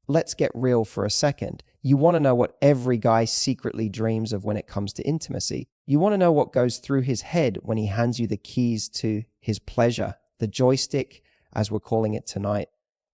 let's get real for a second. You want to know what every guy secretly dreams of when it comes to intimacy. You want to know what goes through his head when he hands you the keys to his pleasure, the joystick, as we're calling it tonight.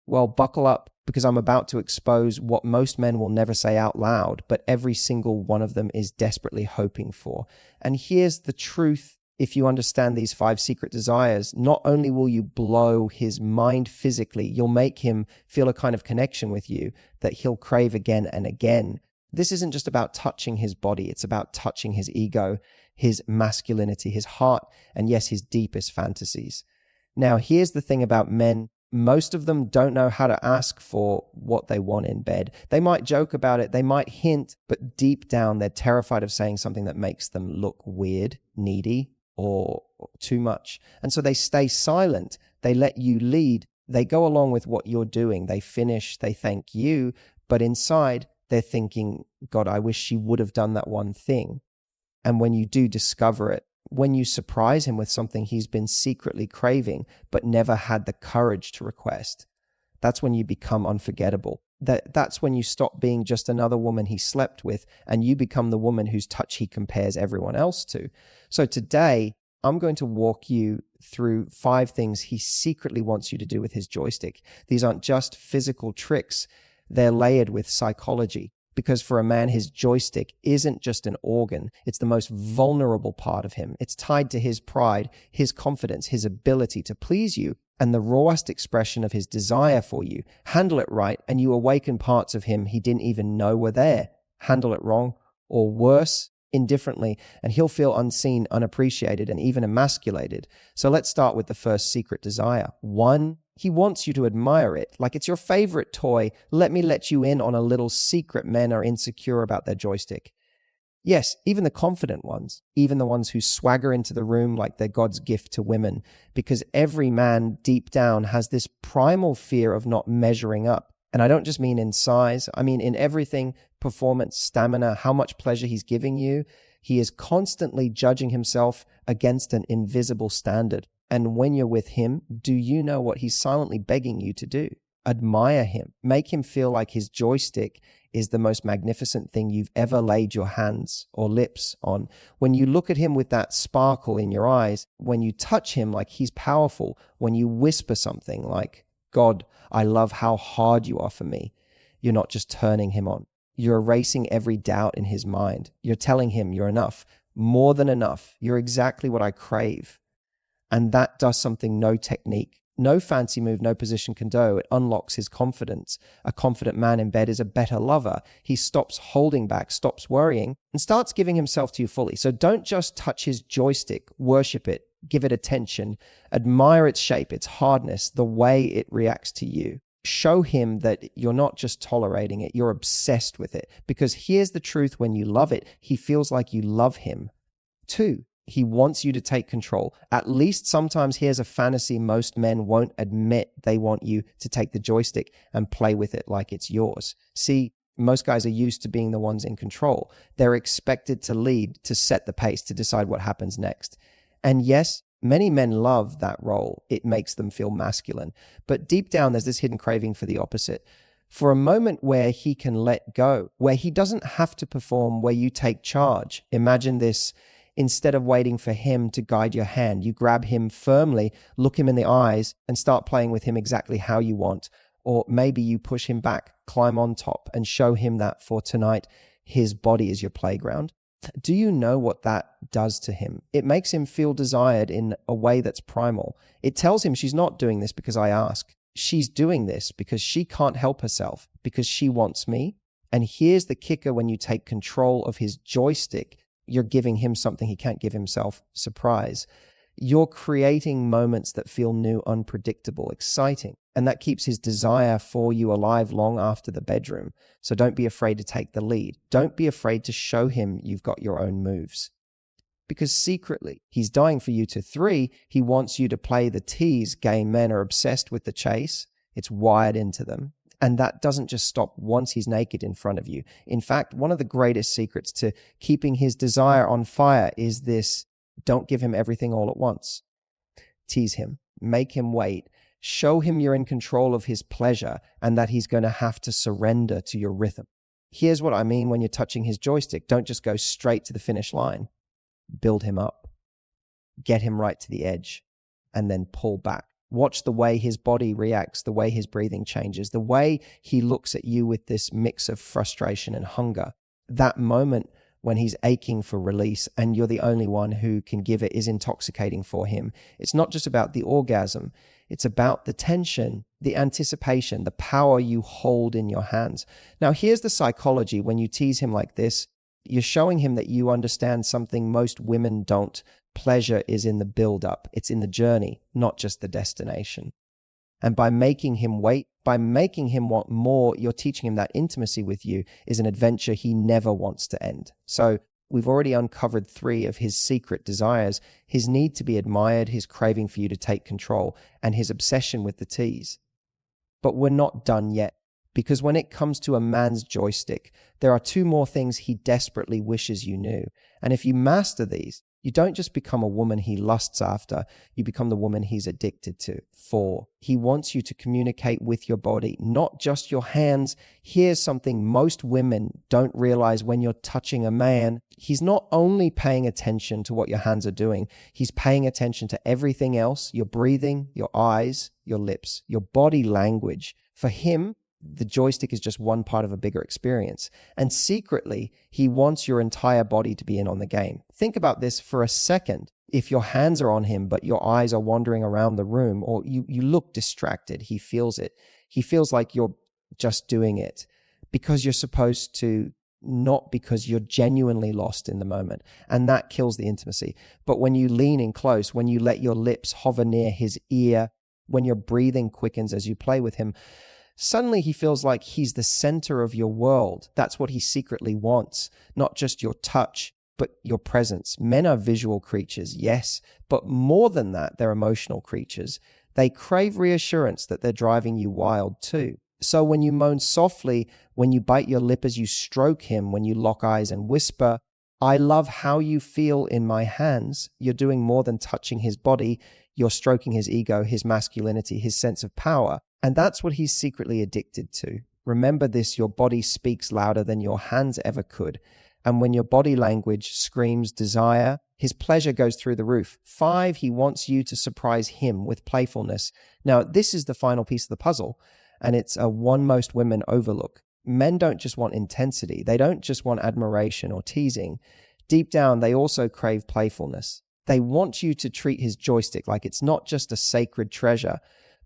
Well, buckle up, because I'm about to expose what most men will never say out loud, but every single one of them is desperately hoping for. And here's the truth. If you understand these 5 secret desires, not only will you blow his mind physically, you'll make him feel a kind of connection with you that he'll crave again and again. This isn't just about touching his body. It's about touching his ego, his masculinity, his heart, and yes, his deepest fantasies. Now, here's the thing about men. Most of them don't know how to ask for what they want in bed. They might joke about it, they might hint, but deep down, they're terrified of saying something that makes them look weird, needy, or too much. And so they stay silent. They let you lead. They go along with what you're doing. They finish, they thank you, but inside, they're thinking, God, I wish she would have done that one thing. And when you do discover it, when you surprise him with something he's been secretly craving but never had the courage to request, that's when you become unforgettable. That's when you stop being just another woman he slept with and you become the woman whose touch he compares everyone else to. So today, I'm going to walk you through 5 things he secretly wants you to do with his joystick. These aren't just physical tricks. They're layered with psychology. Because for a man, his joystick isn't just an organ. It's the most vulnerable part of him. It's tied to his pride, his confidence, his ability to please you, and the rawest expression of his desire for you. Handle it right, and you awaken parts of him he didn't even know were there. Handle it wrong, or worse, indifferently, and he'll feel unseen, unappreciated, and even emasculated. So let's start with the first secret desire. 1, he wants you to admire it, like it's your favorite toy. Let me let you in on a little secret men are insecure about their joystick. Yes, even the confident ones, even the ones who swagger into the room like they're God's gift to women, because every man deep down has this primal fear of not measuring up. And I don't just mean in size, I mean in everything, performance, stamina, how much pleasure he's giving you. He is constantly judging himself against an invisible standard. And when you're with him, do you know what he's silently begging you to do? Admire him. Make him feel like his joystick is the most magnificent thing you've ever laid your hands or lips on. When you look at him with that sparkle in your eyes, when you touch him like he's powerful, when you whisper something like, God, I love how hard you are for me, you're not just turning him on. You're erasing every doubt in his mind. You're telling him you're enough, more than enough. You're exactly what I crave. And that does something no technique, no fancy move, no position can do. It unlocks his confidence. A confident man in bed is a better lover. He stops holding back, stops worrying, and starts giving himself to you fully. So don't just touch his joystick, worship it, give it attention, admire its shape, its hardness, the way it reacts to you. Show him that you're not just tolerating it, you're obsessed with it. Because here's the truth, when you love it, he feels like you love him. 2, he wants you to take control. At least sometimes here's a fantasy most men won't admit. They want you to take the joystick and play with it like it's yours. See, most guys are used to being the ones in control. They're expected to lead, to set the pace, to decide what happens next. And yes, many men love that role. It makes them feel masculine. But deep down, there's this hidden craving for the opposite. For a moment where he can let go, where he doesn't have to perform, where you take charge. Imagine this. Instead of waiting for him to guide your hand, you grab him firmly, look him in the eyes, and start playing with him exactly how you want. Or maybe you push him back, climb on top, and show him that for tonight, his body is your playground. Do you know what that does to him? It makes him feel desired in a way that's primal. It tells him she's not doing this because I ask. She's doing this because she can't help herself, because she wants me. And here's the kicker: when you take control of his joystick, you're giving him something he can't give himself: surprise. You're creating moments that feel new, unpredictable, exciting. And that keeps his desire for you alive long after the bedroom. So don't be afraid to take the lead. Don't be afraid to show him you've got your own moves. Because secretly, he's dying for you to. 3, he wants you to play the tease game. Men are obsessed with the chase. It's wired into them. And that doesn't just stop once he's naked in front of you. In fact, one of the greatest secrets to keeping his desire on fire is this: don't give him everything all at once. Tease him. Make him wait. Show him you're in control of his pleasure and that he's going to have to surrender to your rhythm. Here's what I mean when you're touching his joystick. Don't just go straight to the finish line. Build him up. Get him right to the edge and then pull back. Watch the way his body reacts, the way his breathing changes, the way he looks at you with this mix of frustration and hunger. That moment when he's aching for release and you're the only one who can give it is intoxicating for him. It's not just about the orgasm. It's about the tension, the anticipation, the power you hold in your hands. Now, here's the psychology. When you tease him like this, you're showing him that you understand something most women don't. Pleasure is in the build-up. It's in the journey, not just the destination. And by making him wait, by making him want more, you're teaching him that intimacy with you is an adventure he never wants to end. So we've already uncovered 3 of his secret desires: his need to be admired, his craving for you to take control, and his obsession with the tease. But we're not done yet, because when it comes to a man's joystick, there are 2 more things he desperately wishes you knew. And if you master these, you don't just become a woman he lusts after, you become the woman he's addicted to. 4, he wants you to communicate with your body, not just your hands. Here's something most women don't realize when you're touching a man. He's not only paying attention to what your hands are doing, he's paying attention to everything else: your breathing, your eyes, your lips, your body language. For him, the joystick is just one part of a bigger experience. And secretly, he wants your entire body to be in on the game. Think about this for a second. If your hands are on him, but your eyes are wandering around the room, or you look distracted, he feels it. He feels like you're just doing it because you're supposed to, not because you're genuinely lost in the moment. And that kills the intimacy. But when you lean in close, when you let your lips hover near his ear, when your breathing quickens as you play with him, suddenly he feels like he's the center of your world. That's what he secretly wants. Not just your touch, but your presence. Men are visual creatures, yes, but more than that, they're emotional creatures. They crave reassurance that they're driving you wild too. So when you moan softly, when you bite your lip as you stroke him, when you lock eyes and whisper, "I love how you feel in my hands," you're doing more than touching his body. You're stroking his ego, his masculinity, his sense of power. And that's what he's secretly addicted to. Remember this: your body speaks louder than your hands ever could. And when your body language screams desire, his pleasure goes through the roof. 5, he wants you to surprise him with playfulness. Now, this is the final piece of the puzzle, and it's a one most women overlook. Men don't just want intensity. They don't just want admiration or teasing. Deep down, they also crave playfulness. They want you to treat his joystick like it's not just a sacred treasure,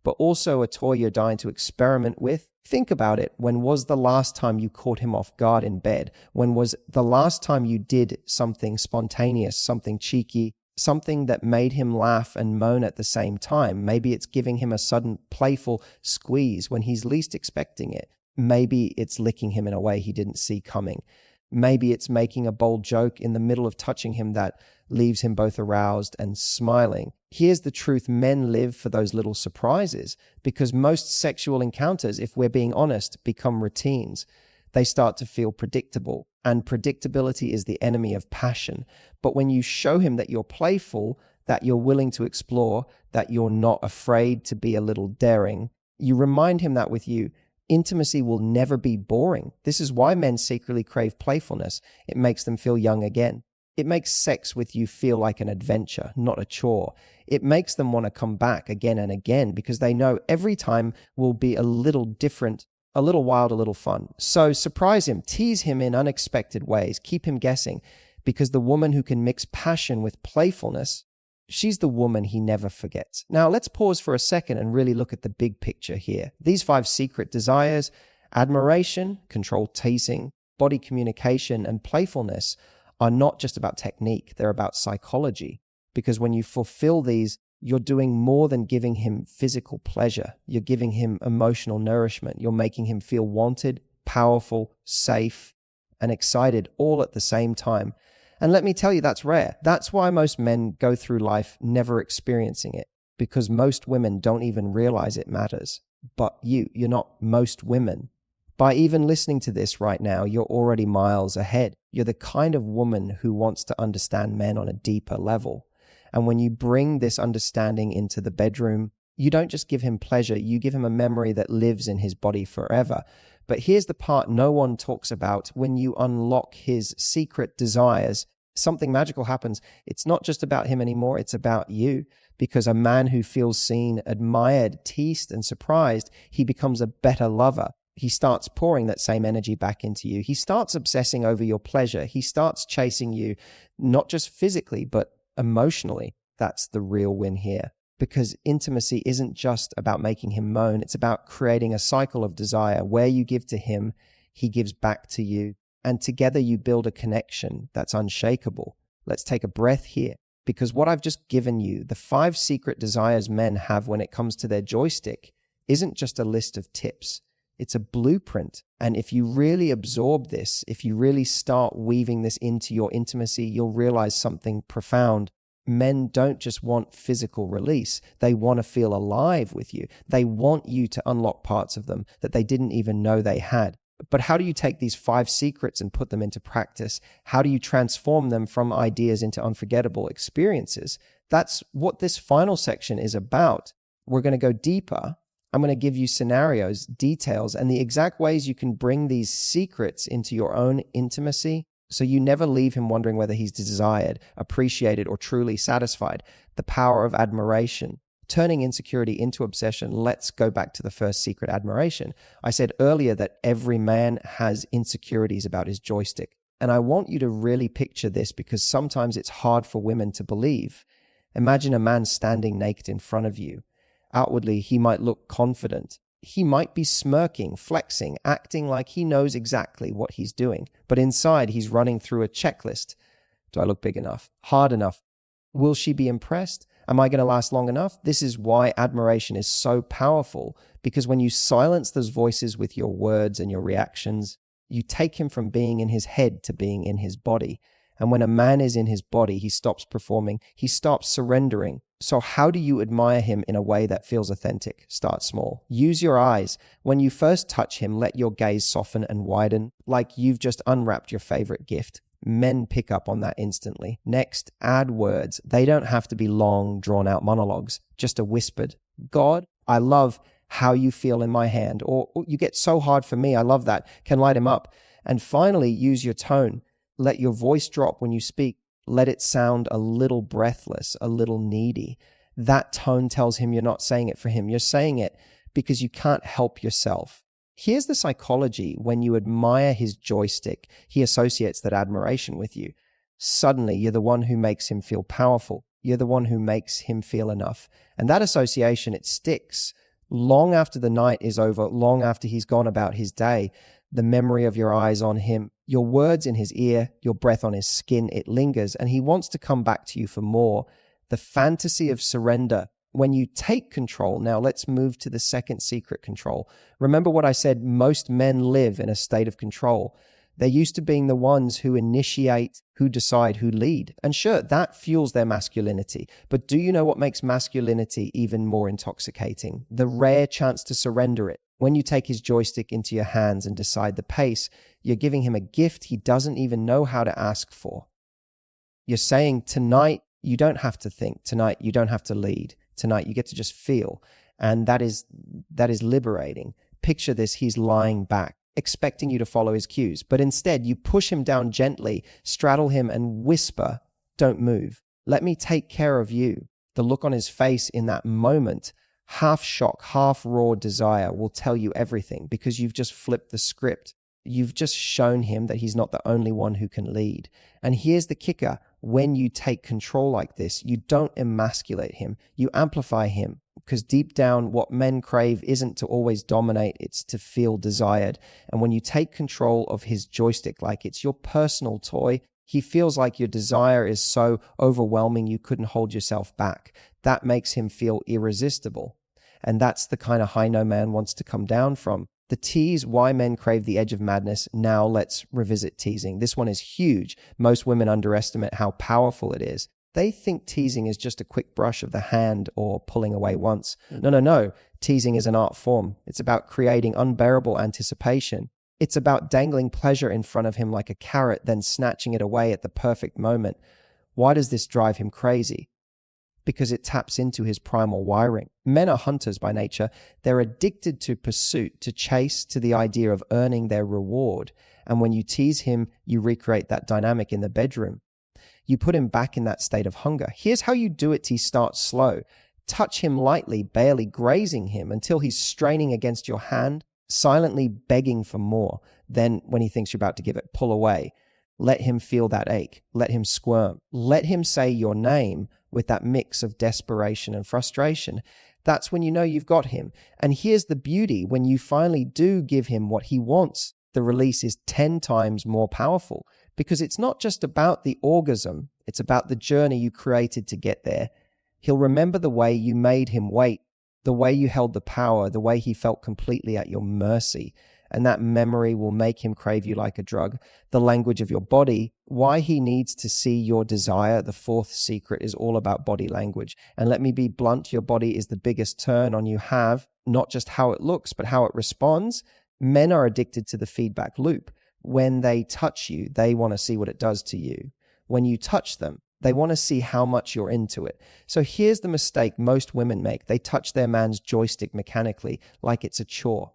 but also a toy you're dying to experiment with. Think about it. When was the last time you caught him off guard in bed? When was the last time you did something spontaneous, something cheeky, something that made him laugh and moan at the same time? Maybe it's giving him a sudden playful squeeze when he's least expecting it. Maybe it's licking him in a way he didn't see coming. Maybe it's making a bold joke in the middle of touching him that leaves him both aroused and smiling. Here's the truth: men live for those little surprises, because most sexual encounters, if we're being honest, become routines. They start to feel predictable, and predictability is the enemy of passion. But when you show him that you're playful, that you're willing to explore, that you're not afraid to be a little daring, you remind him that with you, intimacy will never be boring. This is why men secretly crave playfulness. It makes them feel young again. It makes sex with you feel like an adventure, not a chore. It makes them want to come back again and again because they know every time will be a little different, a little wild, a little fun. So surprise him, tease him in unexpected ways, keep him guessing, because the woman who can mix passion with playfulness, she's the woman he never forgets. Now let's pause for a second and really look at the big picture here. These 5 secret desires: admiration, control, teasing, body communication, and playfulness, are not just about technique, they're about psychology. Because when you fulfill these, you're doing more than giving him physical pleasure. You're giving him emotional nourishment. You're making him feel wanted, powerful, safe, and excited all at the same time. And let me tell you, that's rare. That's why most men go through life never experiencing it, because most women don't even realize it matters. But you're not most women. By even listening to this right now, you're already miles ahead. You're the kind of woman who wants to understand men on a deeper level. And when you bring this understanding into the bedroom, You don't just give him pleasure, you give him a memory that lives in his body forever. But here's the part no one talks about. When you unlock his secret desires, something magical happens. It's not just about him anymore, it's about you. Because a man who feels seen, admired, teased, and surprised, he becomes a better lover. He starts pouring that same energy back into you. He starts obsessing over your pleasure. He starts chasing you, not just physically, but emotionally. That's the real win here. Because intimacy isn't just about making him moan. It's about creating a cycle of desire where you give to him, he gives back to you. And together you build a connection that's unshakable. Let's take a breath here. Because what I've just given you, the 5 secret desires men have when it comes to their joystick, isn't just a list of tips. It's a blueprint. And if you really absorb this, if you really start weaving this into your intimacy, you'll realize something profound. Men don't just want physical release. They want to feel alive with you. They want you to unlock parts of them that they didn't even know they had. But how do you take these 5 secrets and put them into practice? How do you transform them from ideas into unforgettable experiences? That's what this final section is about. We're going to go deeper. I'm going to give you scenarios, details, and the exact ways you can bring these secrets into your own intimacy so you never leave him wondering whether he's desired, appreciated, or truly satisfied. The power of admiration. Turning insecurity into obsession. Let's go back to the first secret, admiration. I said earlier that every man has insecurities about his joystick. And I want you to really picture this because sometimes it's hard for women to believe. Imagine a man standing naked in front of you. Outwardly, he might look confident. He might be smirking, flexing, acting like he knows exactly what he's doing. But inside, he's running through a checklist. Do I look big enough? Hard enough? Will she be impressed? Am I going to last long enough? This is why admiration is so powerful, because when you silence those voices with your words and your reactions, you take him from being in his head to being in his body. And when a man is in his body, he stops performing, he stops surrendering. So how do you admire him in a way that feels authentic? Start small. Use your eyes. When you first touch him, let your gaze soften and widen, like you've just unwrapped your favorite gift. Men pick up on that instantly. Next, add words. They don't have to be long, drawn-out monologues, just a whispered, God, I love how you feel in my hand, or you get so hard for me, I love that, can light him up. And finally, use your tone. Let your voice drop when you speak. Let it sound a little breathless, a little needy. That tone tells him you're not saying it for him. You're saying it because you can't help yourself. Here's the psychology. When you admire his joystick, he associates that admiration with you. Suddenly, you're the one who makes him feel powerful. You're the one who makes him feel enough. And that association, it sticks. Long after the night is over, long after he's gone about his day, the memory of your eyes on him, your words in his ear, your breath on his skin, it lingers, and he wants to come back to you for more. The fantasy of surrender. When you take control, now let's move to the second secret, control. Remember what I said, most men live in a state of control. They're used to being the ones who initiate, who decide, who lead. And sure, that fuels their masculinity. But do you know what makes masculinity even more intoxicating? The rare chance to surrender it. When you take his joystick into your hands and decide the pace, you're giving him a gift he doesn't even know how to ask for. You're saying, tonight, you don't have to think. Tonight, you don't have to lead. Tonight, you get to just feel. And that is liberating. Picture this, he's lying back, expecting you to follow his cues. But instead, you push him down gently, straddle him, and whisper, don't move. Let me take care of you. The look on his face in that moment, half shock, half raw desire, will tell you everything because you've just flipped the script. You've just shown him that he's not the only one who can lead. And here's the kicker. When you take control like this, you don't emasculate him. You amplify him, because deep down, what men crave isn't to always dominate. It's to feel desired. And when you take control of his joystick like it's your personal toy, he feels like your desire is so overwhelming you couldn't hold yourself back. That makes him feel irresistible. And that's the kind of high no man wants to come down from. The tease, why men crave the edge of madness. Now let's revisit teasing. This one is huge. Most women underestimate how powerful it is. They think teasing is just a quick brush of the hand or pulling away once. No. Teasing is an art form. It's about creating unbearable anticipation. It's about dangling pleasure in front of him like a carrot, then snatching it away at the perfect moment. Why does this drive him crazy? because it taps into his primal wiring. Men are hunters by nature. They're addicted to pursuit, to chase, to the idea of earning their reward. And when you tease him, you recreate that dynamic in the bedroom. You put him back in that state of hunger. Here's how you do it to start slow. Touch him lightly, barely grazing him until he's straining against your hand, silently begging for more. Then, when he thinks you're about to give it, pull away. Let him feel that ache. Let him squirm. Let him say your name with that mix of desperation and frustration. That's when you know you've got him. And here's the beauty. When you finally do give him what he wants, the release is 10 times more powerful, because it's not just about the orgasm. It's about the journey you created to get there. He'll remember the way you made him wait, the way you held the power, the way he felt completely at your mercy. And that memory will make him crave you like a drug. The language of your body, why he needs to see your desire. The fourth secret is all about body language. And let me be blunt, your body is the biggest turn on you have, not just how it looks, but how it responds. Men are addicted to the feedback loop. When they touch you, they want to see what it does to you. When you touch them, they want to see how much you're into it. So here's the mistake most women make. They touch their man's joystick mechanically, like it's a chore.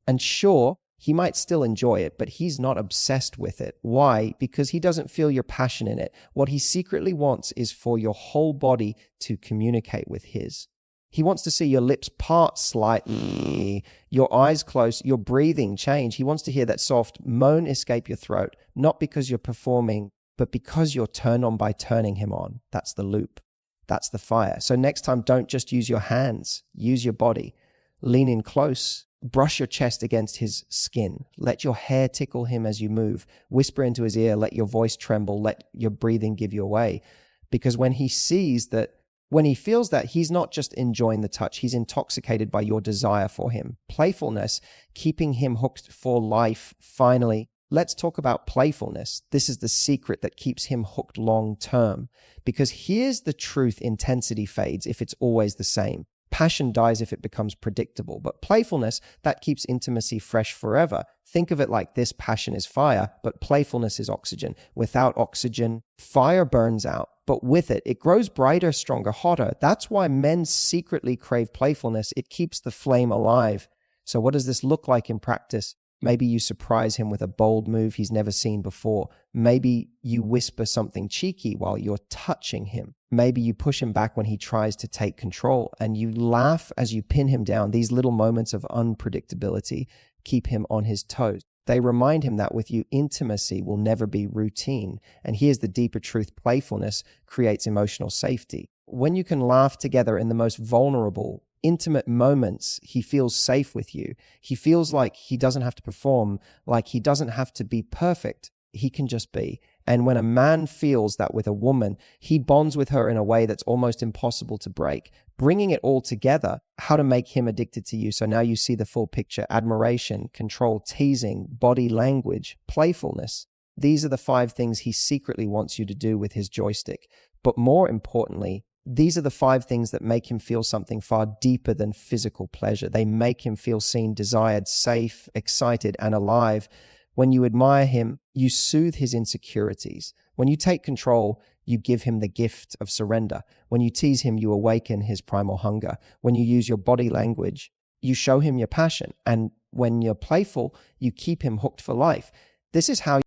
And sure, he might still enjoy it, but he's not obsessed with it. Why? Because he doesn't feel your passion in it. What he secretly wants is for your whole body to communicate with his. He wants to see your lips part slightly, your eyes close, your breathing change. He wants to hear that soft moan escape your throat, not because you're performing, but because you're turned on by turning him on. That's the loop. That's the fire. So next time, don't just use your hands. Use your body. Lean in close. Brush your chest against his skin. Let your hair tickle him as you move. Whisper into his ear. Let your voice tremble. Let your breathing give you away. Because when he feels that, he's not just enjoying the touch, he's intoxicated by your desire for him. Playfulness, keeping him hooked for life. Finally, let's talk about playfulness. This is the secret that keeps him hooked long term. Because here's the truth: intensity fades if it's always the same. Passion dies if it becomes predictable, but playfulness, that keeps intimacy fresh forever. Think of it like this: passion is fire, but playfulness is oxygen. Without oxygen, fire burns out, but with it, it grows brighter, stronger, hotter. That's why men secretly crave playfulness. It keeps the flame alive. So what does this look like in practice? Maybe you surprise him with a bold move he's never seen before. Maybe you whisper something cheeky while you're touching him. Maybe you push him back when he tries to take control, and you laugh as you pin him down. These little moments of unpredictability keep him on his toes. They remind him that with you, intimacy will never be routine. And here's the deeper truth: playfulness creates emotional safety. When you can laugh together in the most vulnerable, intimate moments, he feels safe with you. He feels like he doesn't have to perform, like he doesn't have to be perfect. He can just be. And when a man feels that with a woman, he bonds with her in a way that's almost impossible to break. Bringing it all together, how to make him addicted to you. So now you see the full picture: admiration, control, teasing, body language, playfulness. These are the 5 things he secretly wants you to do with his joystick. But more importantly, these are the 5 things that make him feel something far deeper than physical pleasure. They make him feel seen, desired, safe, excited, and alive. When you admire him, you soothe his insecurities. When you take control, you give him the gift of surrender. When you tease him, you awaken his primal hunger. When you use your body language, you show him your passion. And when you're playful, you keep him hooked for life. This is how